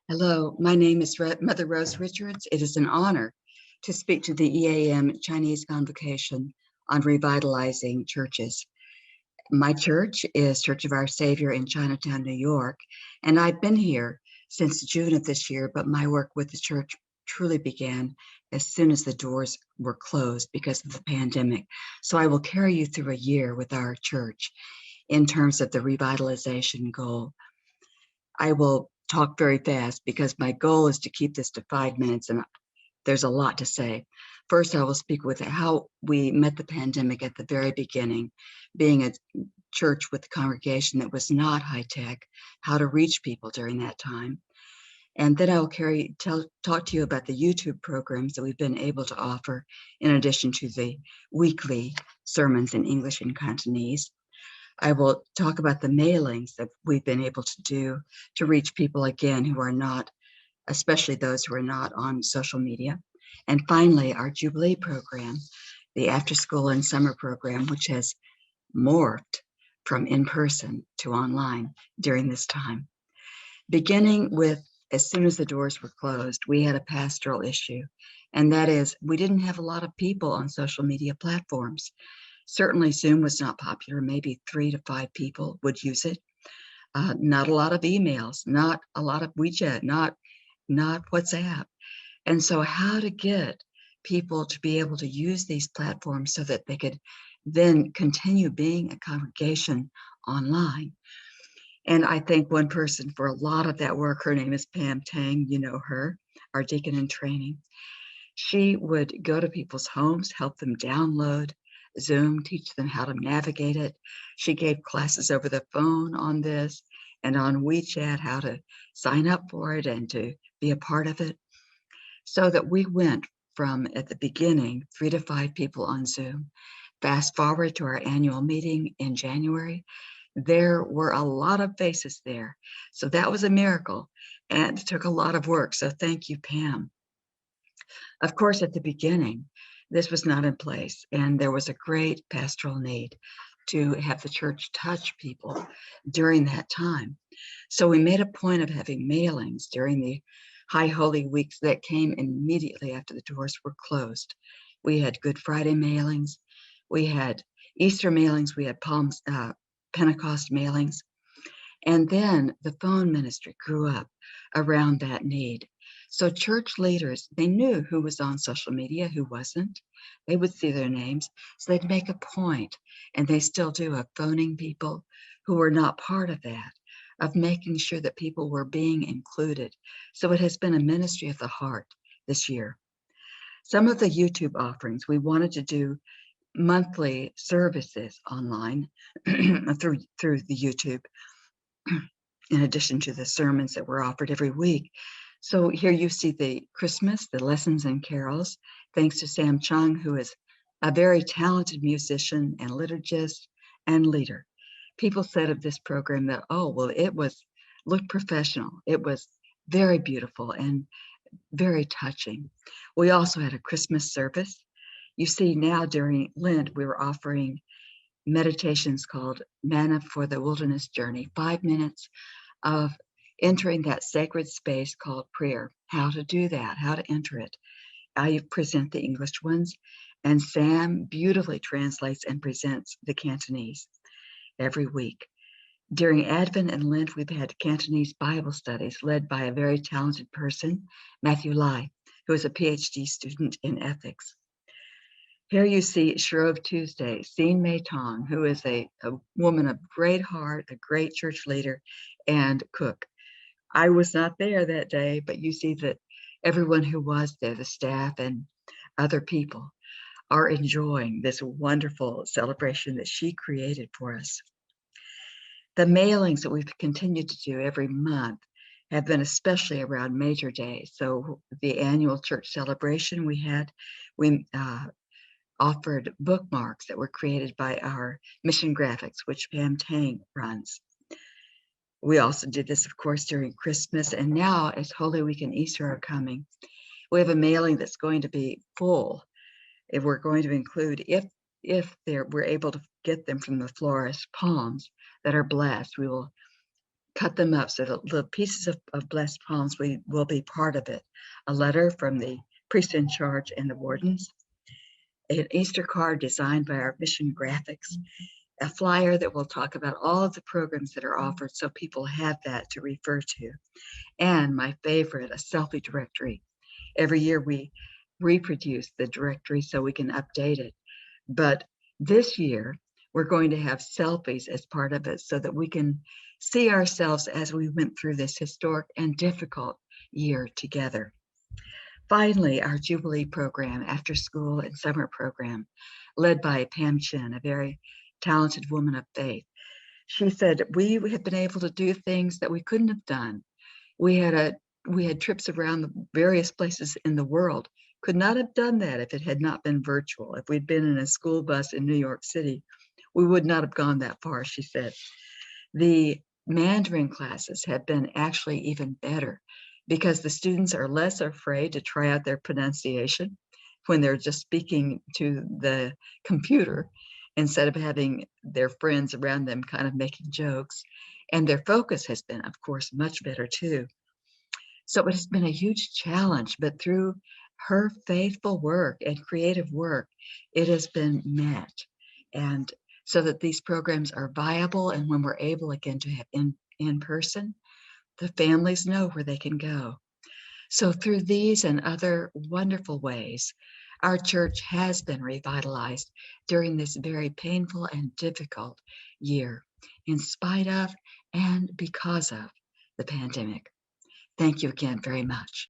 Hello, my name is Mother Rose Richards. It is an honor to speak to the EAM Chinese Convocation on revitalizing churches. My church is Church of Our Savior in Chinatown, New York, and I've been here since June of this year, but my work with the church truly began as soon as the doors were closed because of the pandemic. So I will carry you through a year with our church in terms of the revitalization goal. I will talk very fast because my goal is to keep this to 5 minutes, and there's a lot to say. First, I will speak with how we met the pandemic at the very beginning, being a church with a congregation that was not high tech, how to reach people during that time. And then I will talk to you about the YouTube programs that we've been able to offer in addition to the weekly sermons in English and Cantonese. I will talk about the mailings that we've been able to do to reach people again who are not, especially those who are not on social media. And finally, our Jubilee program, the after school and summer program, which has morphed from in-person to online during this time. Beginning with, as soon as the doors were closed, we had a pastoral issue, and that is we didn't have a lot of people on social media platforms. Certainly Zoom was not popular. Maybe 3 to 5 people would use it. Not a lot of emails, not a lot of WeChat, not WhatsApp. And so how to get people to be able to use these platforms so that they could then continue being a congregation online. And I think one person for a lot of that work, her name is Pam Tang, you know her, our deacon in training. She would go to people's homes, help them download Zoom, teach them how to navigate it. She gave classes over the phone on this and on WeChat, how to sign up for it and to be a part of it. So that we went from, at the beginning, 3 to 5 people on Zoom. Fast forward to our annual meeting in January, there were a lot of faces there. So that was a miracle, and it took a lot of work. So thank you, Pam. Of course, at the beginning, this was not in place, and there was a great pastoral need to have the church touch people during that time. So we made a point of having mailings during the High Holy Weeks that came immediately after the doors were closed. We had Good Friday mailings, we had Easter mailings, we had Pentecost mailings, and then the phone ministry grew up around that need. So church leaders, they knew who was on social media, who wasn't. They would see their names. So they'd make a point, and they still do, of phoning people who were not part of that, of making sure that people were being included. So it has been a ministry of the heart this year. Some of the YouTube offerings, we wanted to do monthly services online through the YouTube, in addition to the sermons that were offered every week. So here you see the Christmas, the lessons and carols, thanks to Sam Chung, who is a very talented musician and liturgist and leader. People said of this program that, oh, well, looked professional. It was very beautiful and very touching. We also had a Christmas service. You see now during Lent, we were offering meditations called Manna for the Wilderness Journey, 5 minutes of entering that sacred space called prayer, how to do that, how to enter it. I present the English ones, and Sam beautifully translates and presents the Cantonese every week. During Advent and Lent, we've had Cantonese Bible studies led by a very talented person, Matthew Lai, who is a PhD student in ethics. Here you see Shrove Tuesday, Sean Mei Tong, who is a woman of great heart, a great church leader, and cook. I was not there that day, but you see that everyone who was there, the staff and other people, are enjoying this wonderful celebration that she created for us. The mailings that we've continued to do every month have been especially around major days. So the annual church celebration we offered bookmarks that were created by our mission graphics, which Pam Tang runs. We also did this, of course, during Christmas, and now as Holy Week and Easter are coming, we have a mailing that's going to be full. If we're going to include, if we're able to get them from the florist, palms that are blessed, we will cut them up so that the pieces of blessed palms will be part of it. A letter from the priest in charge and the wardens, an Easter card designed by our mission graphics, a flyer that will talk about all of the programs that are offered so people have that to refer to, and my favorite, a selfie directory. Every year we reproduce the directory so we can update it. But this year, we're going to have selfies as part of it so that we can see ourselves as we went through this historic and difficult year together. Finally, our Jubilee program, after school and summer program, led by Pam Chin, a very talented woman of faith. She said, we have been able to do things that we couldn't have done. We had trips around the various places in the world. Could not have done that if it had not been virtual. If we'd been in a school bus in New York City, we would not have gone that far, she said. The Mandarin classes have been actually even better because the students are less afraid to try out their pronunciation when they're just speaking to the computer instead of having their friends around them kind of making jokes. And their focus has been, of course, much better too. So it has been a huge challenge, but through her faithful work and creative work, it has been met. And so that these programs are viable, and when we're able again to have in person, the families know where they can go. So through these and other wonderful ways, our church has been revitalized during this very painful and difficult year, in spite of and because of the pandemic. Thank you again very much.